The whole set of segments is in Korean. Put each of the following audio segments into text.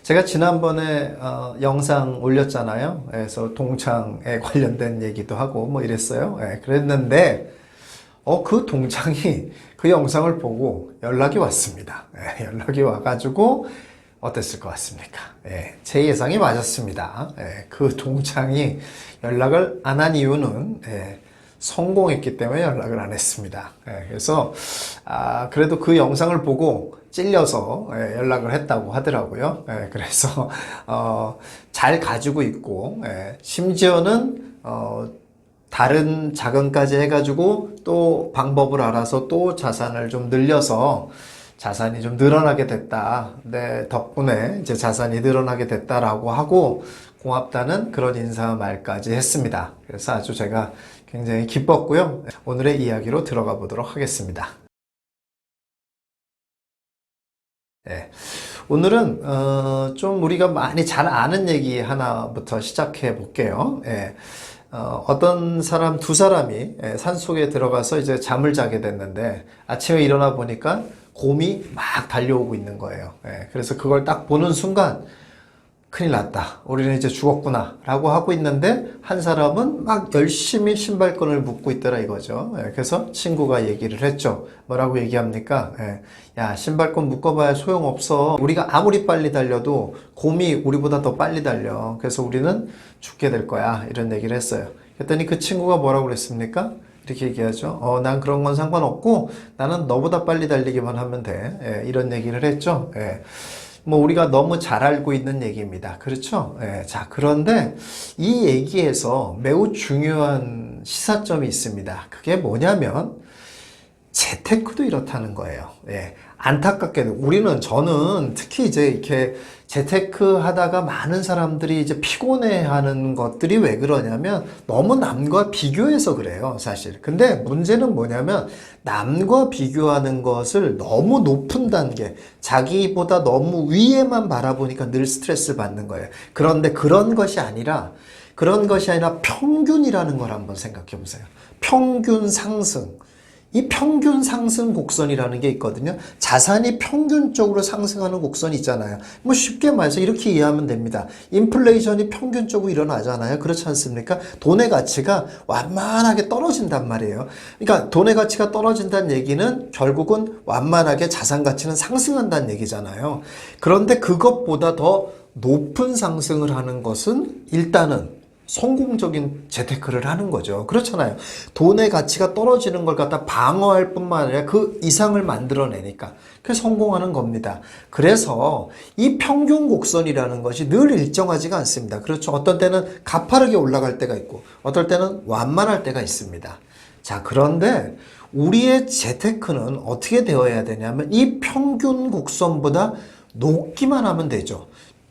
제가 지난번에 영상 올렸잖아요. 그래서 동창에 관련된 얘기도 하고 뭐 이랬어요. 그랬는데 그 동창이 그 영상을 보고 연락이 왔습니다. 연락이 와가지고 어땠을 것 같습니까? 제 예상이 맞았습니다. 그 동창이 연락을 안 한 이유는 성공했기 때문에 연락을 안 했습니다. 그래서 그래도 그 영상을 보고 찔려서 연락을 했다고 하더라고요. 그래서 잘 가지고 있고 심지어는 다른 자금까지 해가지고 또 방법을 알아서 또 자산을 좀 늘려서 자산이 좀 늘어나게 됐다. 네, 덕분에 이제 자산이 늘어나게 됐다라고 하고 고맙다는 그런 인사 말까지 했습니다. 그래서 아주 제가 굉장히 기뻤고요. 오늘의 이야기로 들어가 보도록 하겠습니다. 오늘은 좀 우리가 많이 잘 아는 얘기 하나부터 시작해 볼게요. 어떤 사람 두 사람이 산속에 들어가서 이제 잠을 자게 됐는데 아침에 일어나 보니까 곰이 막 달려오고 있는 거예요. 그래서 그걸 딱 보는 순간 큰일 났다. 우리는 이제 죽었구나. 라고 하고 있는데 한 사람은 막 열심히 신발끈을 묶고 있더라 이거죠. 그래서 친구가 얘기를 했죠. 뭐라고 얘기합니까? 야, 신발끈 묶어봐야 소용없어. 우리가 아무리 빨리 달려도 곰이 우리보다 더 빨리 달려. 그래서 우리는 죽게 될 거야. 이런 얘기를 했어요. 그랬더니 그 친구가 뭐라고 그랬습니까? 이렇게 얘기하죠. 난 그런 건 상관없고 나는 너보다 빨리 달리기만 하면 돼. 이런 얘기를 했죠. 뭐 우리가 너무 잘 알고 있는 얘기입니다. 그렇죠? 자, 그런데 이 얘기에서 매우 중요한 시사점이 있습니다. 그게 뭐냐면 재테크도 이렇다는 거예요. 안타깝게도 저는 특히 이제 이렇게 재테크 하다가 많은 사람들이 이제 피곤해하는 것들이 왜 그러냐면 너무 남과 비교해서 그래요, 사실. 근데 문제는 뭐냐면 남과 비교하는 것을 너무 높은 단계, 자기보다 너무 위에만 바라보니까 늘 스트레스를 받는 거예요. 그런데 그런 것이 아니라 평균이라는 걸 한번 생각해 보세요. 평균 상승. 이 평균 상승 곡선이라는 게 있거든요. 자산이 평균적으로 상승하는 곡선이 있잖아요. 뭐 쉽게 말해서 이렇게 이해하면 됩니다. 인플레이션이 평균적으로 일어나잖아요. 그렇지 않습니까? 돈의 가치가 완만하게 떨어진단 말이에요. 그러니까 돈의 가치가 떨어진다는 얘기는 결국은 완만하게 자산 가치는 상승한다는 얘기잖아요. 그런데 그것보다 더 높은 상승을 하는 것은 일단은 성공적인 재테크를 하는 거죠. 그렇잖아요. 돈의 가치가 떨어지는 걸 갖다 방어할 뿐만 아니라 그 이상을 만들어내니까 그게 성공하는 겁니다. 그래서 이 평균 곡선이라는 것이 늘 일정하지가 않습니다. 그렇죠. 어떤 때는 가파르게 올라갈 때가 있고 어떨 때는 완만할 때가 있습니다. 자, 그런데 우리의 재테크는 어떻게 되어야 되냐면 이 평균 곡선보다 높기만 하면 되죠.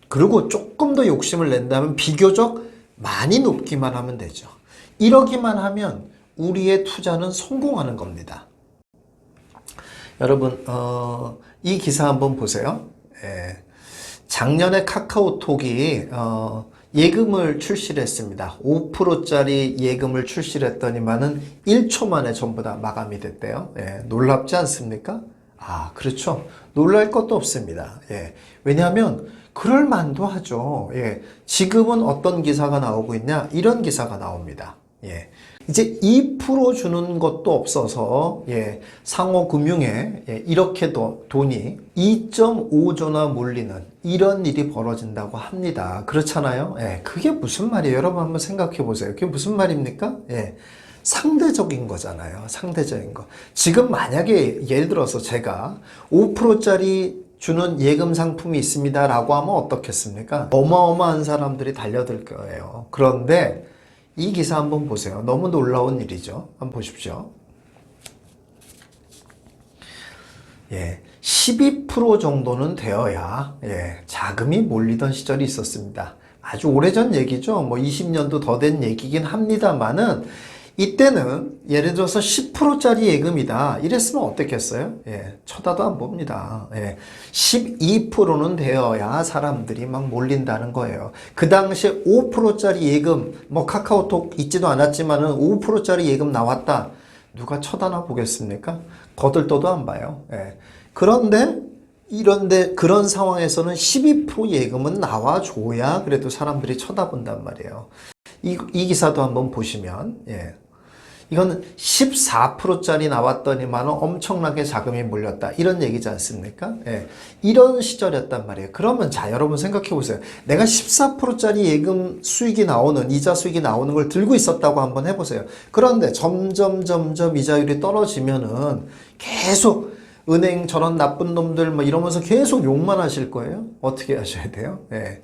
그리고 조금 더 욕심을 낸다면 비교적 많이 높기만 하면 되죠. 이러기만 하면 우리의 투자는 성공하는 겁니다. 여러분, 이 기사 한번 보세요. 작년에 카카오톡이 예금을 출시를 했습니다. 5%짜리 예금을 출시를 했더니만은 1초 만에 전부 다 마감이 됐대요. 놀랍지 않습니까? 그렇죠. 놀랄 것도 없습니다. 왜냐하면 그럴 만도 하죠. 지금은 어떤 기사가 나오고 있냐? 이런 기사가 나옵니다. 이제 2% 주는 것도 없어서 상호금융에 이렇게 돈이 2.5조나 몰리는 이런 일이 벌어진다고 합니다. 그렇잖아요. 그게 무슨 말이에요? 여러분 한번 생각해 보세요. 그게 무슨 말입니까? 상대적인 거잖아요. 상대적인 거. 지금 만약에 예를 들어서 제가 5%짜리 주는 예금 상품이 있습니다 라고 하면 어떻겠습니까? 어마어마한 사람들이 달려들 거예요. 그런데 이 기사 한번 보세요. 너무 놀라운 일이죠. 한번 보십시오. 12% 정도는 되어야 자금이 몰리던 시절이 있었습니다. 아주 오래전 얘기죠. 뭐 20년도 더 된 얘기긴 합니다만은 이때는 예를 들어서 10%짜리 예금이다 이랬으면 어떻겠어요? 쳐다도 안 봅니다. 12%는 되어야 사람들이 막 몰린다는 거예요. 그 당시에 5%짜리 예금, 뭐 카카오톡 있지도 않았지만은 5%짜리 예금 나왔다. 누가 쳐다나 보겠습니까? 거들떠도 안 봐요. 그런데 이런데 그런 상황에서는 12% 예금은 나와줘야 그래도 사람들이 쳐다본단 말이에요. 이 기사도 한번 보시면, 예. 이건 14%짜리 나왔더니만 엄청나게 자금이 몰렸다. 이런 얘기지 않습니까? 예. 이런 시절이었단 말이에요. 그러면 자, 여러분 생각해 보세요. 내가 14%짜리 예금 수익이 나오는, 이자 수익이 나오는 걸 들고 있었다고 한번 해보세요. 그런데 점점 이자율이 떨어지면은 계속 은행 저런 나쁜 놈들 뭐 이러면서 계속 욕만 하실 거예요. 어떻게 하셔야 돼요? 예.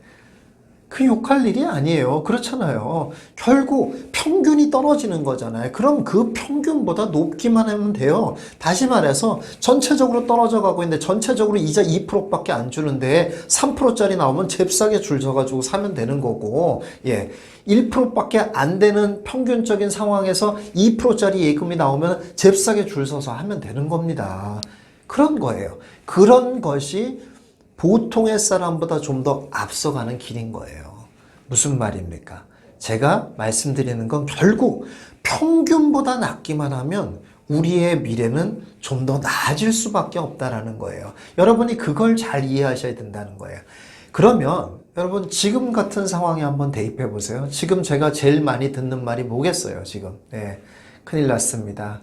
그 욕할 일이 아니에요. 그렇잖아요. 결국 평균이 떨어지는 거잖아요. 그럼 그 평균보다 높기만 하면 돼요. 다시 말해서 전체적으로 떨어져 가고 있는데 전체적으로 이자 2%밖에 안 주는데 3%짜리 나오면 잽싸게 줄 서가지고 사면 되는 거고, 예. 1%밖에 안 되는 평균적인 상황에서 2%짜리 예금이 나오면 잽싸게 줄 서서 하면 되는 겁니다. 그런 거예요. 그런 것이 보통의 사람보다 좀 더 앞서가는 길인 거예요. 무슨 말입니까? 제가 말씀드리는 건 결국 평균보다 낮기만 하면 우리의 미래는 좀 더 나아질 수밖에 없다라는 거예요. 여러분이 그걸 잘 이해하셔야 된다는 거예요. 그러면 여러분 지금 같은 상황에 한번 대입해 보세요. 지금 제가 제일 많이 듣는 말이 뭐겠어요, 지금? 네, 큰일 났습니다.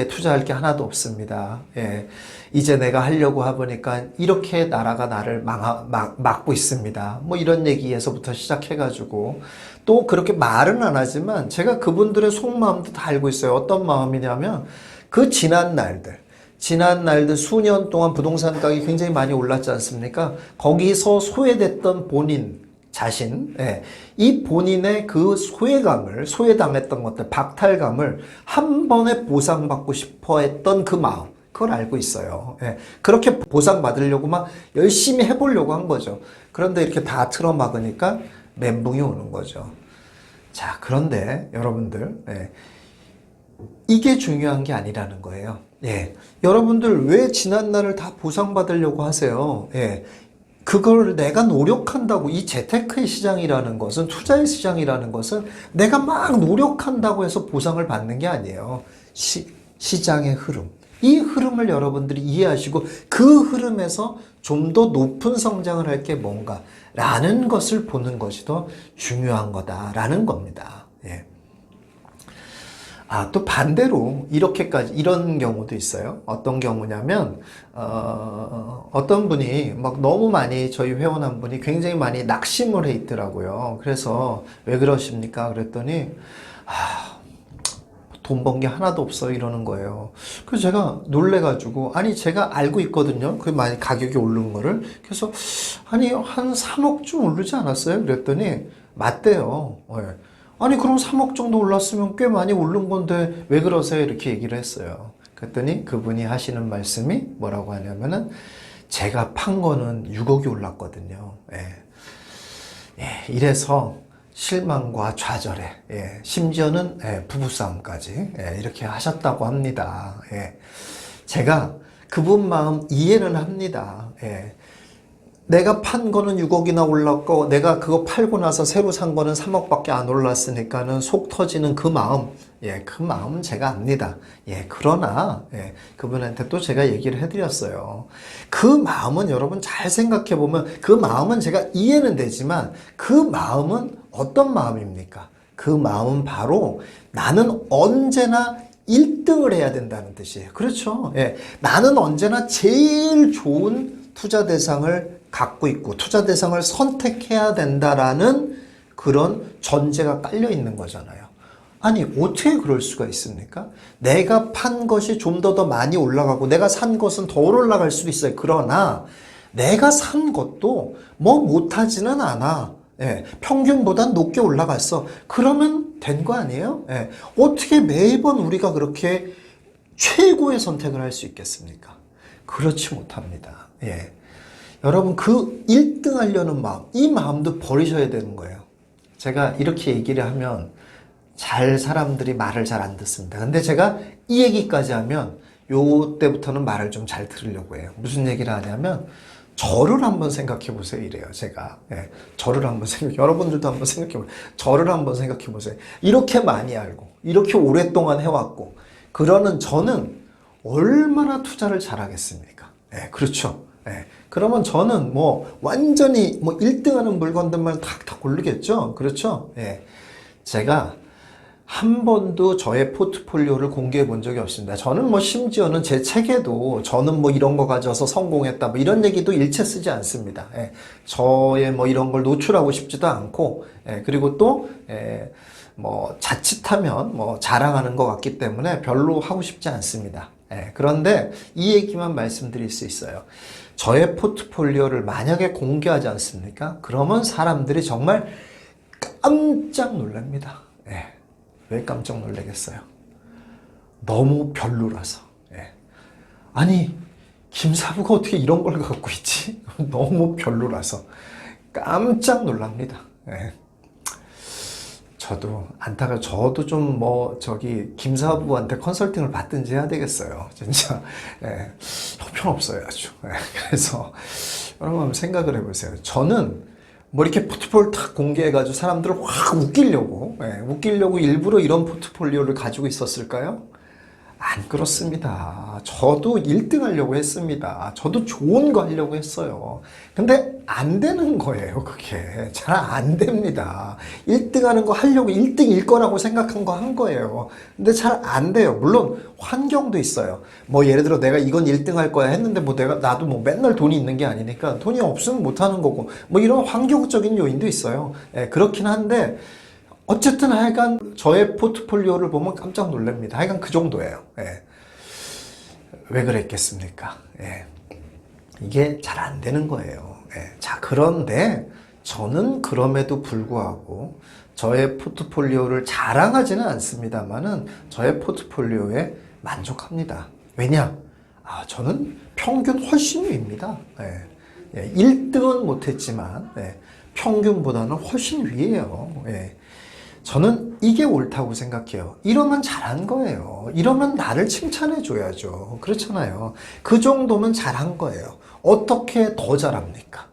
투자할 게 하나도 없습니다. 예. 이제 내가 하려고 해보니까 이렇게 나라가 나를 막고 있습니다. 뭐 이런 얘기에서부터 시작해가지고 또 그렇게 말은 안 하지만 제가 그분들의 속마음도 다 알고 있어요. 어떤 마음이냐면 그 지난 날들 수년 동안 부동산 가격이 굉장히 많이 올랐지 않습니까? 거기서 소외됐던 본인 자신, 예. 이 본인의 그 소외당했던 것들, 박탈감을 한 번에 보상받고 싶어 했던 그 마음, 그걸 알고 있어요. 예. 그렇게 보상받으려고 막 열심히 해보려고 한 거죠. 그런데 이렇게 다 틀어막으니까 멘붕이 오는 거죠. 자, 그런데 여러분들, 예. 이게 중요한 게 아니라는 거예요. 예. 여러분들 왜 지난날을 다 보상받으려고 하세요? 예. 그걸 내가 노력한다고, 이 재테크의 시장이라는 것은, 투자의 시장이라는 것은 내가 막 노력한다고 해서 보상을 받는 게 아니에요. 시장의 흐름. 이 흐름을 여러분들이 이해하시고 그 흐름에서 좀 더 높은 성장을 할 게 뭔가 라는 것을 보는 것이 더 중요한 거다라는 겁니다. 예. 또 반대로 이런 경우도 있어요. 어떤 경우냐면 어떤 분이 막 너무 많이, 저희 회원 한 분이 굉장히 많이 낙심을 해 있더라고요. 그래서 왜 그러십니까? 그랬더니 돈 번 게 하나도 없어 이러는 거예요. 그래서 제가 놀래가지고, 아니 제가 알고 있거든요. 그 많이 가격이 오른 거를. 그래서 아니 한 3억쯤 오르지 않았어요? 그랬더니 맞대요. 네. 아니 그럼 3억 정도 올랐으면 꽤 많이 오른 건데 왜 그러세요? 이렇게 얘기를 했어요. 그랬더니 그분이 하시는 말씀이 뭐라고 하냐면은 제가 판 거는 6억이 올랐거든요. 예. 예, 이래서 실망과 좌절에, 예, 심지어는 부부싸움까지 이렇게 하셨다고 합니다. 예. 제가 그분 마음 이해는 합니다. 예. 내가 판 거는 6억이나 올랐고 내가 그거 팔고 나서 새로 산 거는 3억밖에 안 올랐으니까는 속 터지는 그 마음, 예, 그 마음은 제가 압니다. 예, 그러나 그분한테 또 제가 얘기를 해드렸어요. 그 마음은 여러분 잘 생각해 보면 그 마음은 제가 이해는 되지만 그 마음은 어떤 마음입니까? 그 마음은 바로 나는 언제나 1등을 해야 된다는 뜻이에요. 그렇죠? 예, 나는 언제나 제일 좋은 투자 대상을 갖고 있고 투자 대상을 선택해야 된다라는 그런 전제가 깔려 있는 거잖아요. 아니 어떻게 그럴 수가 있습니까? 내가 판 것이 좀 더 많이 올라가고 내가 산 것은 더 올라갈 수도 있어요. 그러나 내가 산 것도 뭐 못하지는 않아. 예, 평균보다 높게 올라갔어. 그러면 된 거 아니에요? 예, 어떻게 매번 우리가 그렇게 최고의 선택을 할 수 있겠습니까? 그렇지 못합니다. 예. 여러분 그 1등 하려는 마음, 이 마음도 버리셔야 되는 거예요. 제가 이렇게 얘기를 하면 사람들이 말을 잘 안 듣습니다. 근데 제가 이 얘기까지 하면 요 때부터는 말을 좀 잘 들으려고 해요. 무슨 얘기를 하냐면 저를 한번 생각해 보세요 이래요. 제가 저를 한번 여러분들도 한번 생각해 보세요. 저를 한번 생각해 보세요. 이렇게 많이 알고 이렇게 오랫동안 해왔고 그러는 저는 얼마나 투자를 잘하겠습니까? 그렇죠. 그러면 저는 뭐 완전히 뭐 1등 하는 물건들만 탁탁 고르겠죠. 그렇죠? 제가 한 번도 저의 포트폴리오를 공개해 본 적이 없습니다. 저는 뭐 심지어는 제 책에도 저는 뭐 이런 거 가져서 성공했다 뭐 이런 얘기도 일체 쓰지 않습니다. 저의 뭐 이런 걸 노출하고 싶지도 않고, 그리고 또 뭐 자칫하면 뭐 자랑하는 것 같기 때문에 별로 하고 싶지 않습니다. 그런데 이 얘기만 말씀드릴 수 있어요. 저의 포트폴리오를 만약에 공개하지 않습니까? 그러면 사람들이 정말 깜짝 놀랍니다. 왜 깜짝 놀라겠어요? 너무 별로라서. 아니, 김사부가 어떻게 이런 걸 갖고 있지? 너무 별로라서 깜짝 놀랍니다. 저도 좀 뭐 김사부한테 컨설팅을 받든지 해야 되겠어요. 진짜 형편없어요 아주. 그래서 여러분 한번 생각을 해보세요. 저는 뭐 이렇게 포트폴리오 탁 공개해가지고 사람들을 확 웃기려고 일부러 이런 포트폴리오를 가지고 있었을까요? 안 그렇습니다. 저도 1등 하려고 했습니다. 저도 좋은 거 하려고 했어요. 근데 안 되는 거예요, 그게. 잘 안 됩니다. 1등 하는 거 하려고 1등일 거라고 생각한 거 한 거예요. 근데 잘 안 돼요. 물론 환경도 있어요. 뭐 예를 들어 내가 이건 1등 할 거야 했는데 뭐 나도 뭐 맨날 돈이 있는 게 아니니까 돈이 없으면 못 하는 거고 뭐 이런 환경적인 요인도 있어요. 그렇긴 한데 어쨌든 하여간 저의 포트폴리오를 보면 깜짝 놀랍니다. 하여간 그 정도예요. 왜 그랬겠습니까? 이게 잘 안 되는 거예요. 자, 그런데 저는 그럼에도 불구하고 저의 포트폴리오를 자랑하지는 않습니다만은 저의 포트폴리오에 만족합니다. 왜냐? 저는 평균 훨씬 위입니다. 1등은 못했지만 평균보다는 훨씬 위에요. 저는 이게 옳다고 생각해요. 이러면 잘한 거예요. 이러면 나를 칭찬해 줘야죠. 그렇잖아요. 그 정도면 잘한 거예요. 어떻게 더 잘합니까?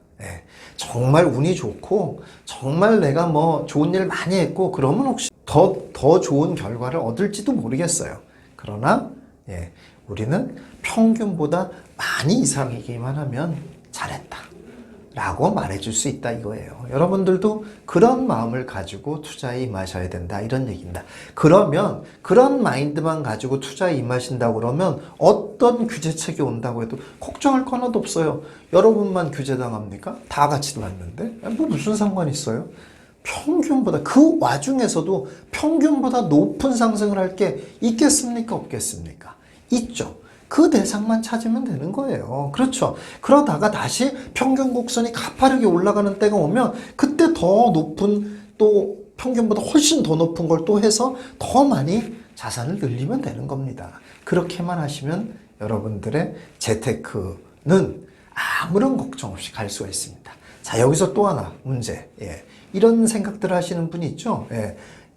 정말 운이 좋고 정말 내가 뭐 좋은 일 많이 했고 그러면 혹시 더 좋은 결과를 얻을지도 모르겠어요. 그러나 우리는 평균보다 많이 이상이기만 하면 잘했다 라고 말해줄 수 있다 이거예요. 여러분들도 그런 마음을 가지고 투자에 임하셔야 된다 이런 얘기입니다. 그러면 그런 마인드만 가지고 투자에 임하신다고 그러면 어떤 규제책이 온다고 해도 걱정할 건 하나도 없어요. 여러분만 규제당합니까? 다 같이 맞는데? 뭐 무슨 상관이 있어요? 평균보다 그 와중에서도 평균보다 높은 상승을 할 게 있겠습니까? 없겠습니까? 있죠. 그 대상만 찾으면 되는 거예요. 그렇죠. 그러다가 다시 평균 곡선이 가파르게 올라가는 때가 오면 그때 더 높은 또 평균보다 훨씬 더 높은 걸 또 해서 더 많이 자산을 늘리면 되는 겁니다. 그렇게만 하시면 여러분들의 재테크는 아무런 걱정 없이 갈 수가 있습니다. 자, 여기서 또 하나 문제. 이런 생각들 하시는 분이 있죠.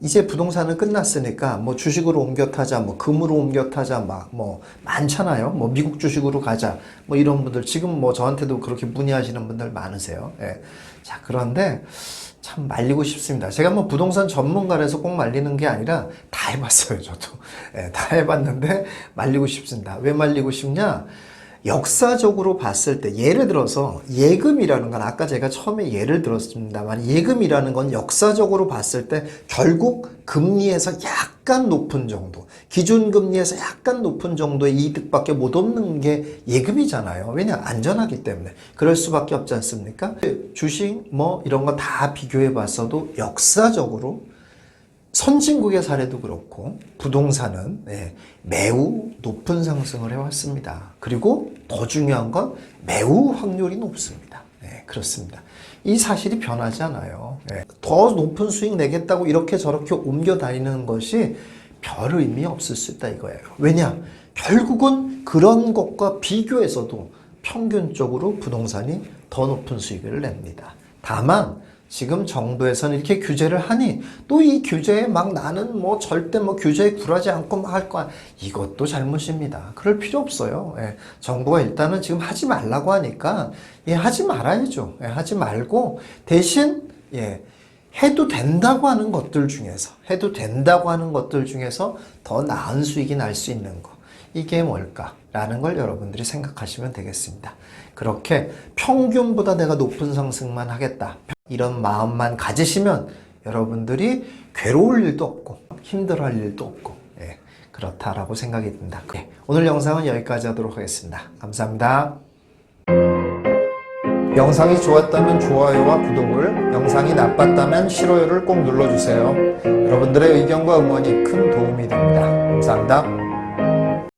이제 부동산은 끝났으니까 뭐 주식으로 옮겨 타자, 뭐 금으로 옮겨 타자, 막 뭐 많잖아요. 뭐 미국 주식으로 가자, 뭐 이런 분들 지금 뭐 저한테도 그렇게 문의하시는 분들 많으세요. 자, 그런데 참 말리고 싶습니다. 제가 뭐 부동산 전문가라서 꼭 말리는 게 아니라 다 해봤어요, 저도. 다 해봤는데 말리고 싶습니다. 왜 말리고 싶냐? 역사적으로 봤을 때 예를 들어서 예금이라는 건 아까 제가 처음에 예를 들었습니다만 예금이라는 건 역사적으로 봤을 때 결국 금리에서 약간 높은 정도, 기준금리에서 약간 높은 정도의 이득밖에 못 얻는 게 예금이잖아요. 왜냐? 안전하기 때문에. 그럴 수밖에 없지 않습니까? 주식 뭐 이런 거 다 비교해 봤어도 역사적으로 선진국의 사례도 그렇고 부동산은 매우 높은 상승을 해왔습니다. 그리고 더 중요한 건 매우 확률이 높습니다. 그렇습니다. 이 사실이 변하지 않아요. 더 높은 수익 내겠다고 이렇게 저렇게 옮겨 다니는 것이 별 의미 없을 수 있다 이거예요. 왜냐? 결국은 그런 것과 비교해서도 평균적으로 부동산이 더 높은 수익을 냅니다. 다만 지금 정부에서는 이렇게 규제를 하니 또 이 규제에 막 나는 뭐 절대 뭐 규제에 굴하지 않고 막 할 거야. 이것도 잘못입니다. 그럴 필요 없어요. 정부가 일단은 지금 하지 말라고 하니까 하지 말아야죠. 하지 말고 대신 해도 된다고 하는 것들 중에서 더 나은 수익이 날 수 있는 거. 이게 뭘까? 라는 걸 여러분들이 생각하시면 되겠습니다. 그렇게 평균보다 내가 높은 상승만 하겠다, 이런 마음만 가지시면 여러분들이 괴로울 일도 없고 힘들어할 일도 없고, 예, 그렇다라고 생각이 듭니다. 오늘 영상은 여기까지 하도록 하겠습니다. 감사합니다. 영상이 좋았다면 좋아요와 구독을, 영상이 나빴다면 싫어요를 꼭 눌러주세요. 여러분들의 의견과 응원이 큰 도움이 됩니다. 감사합니다.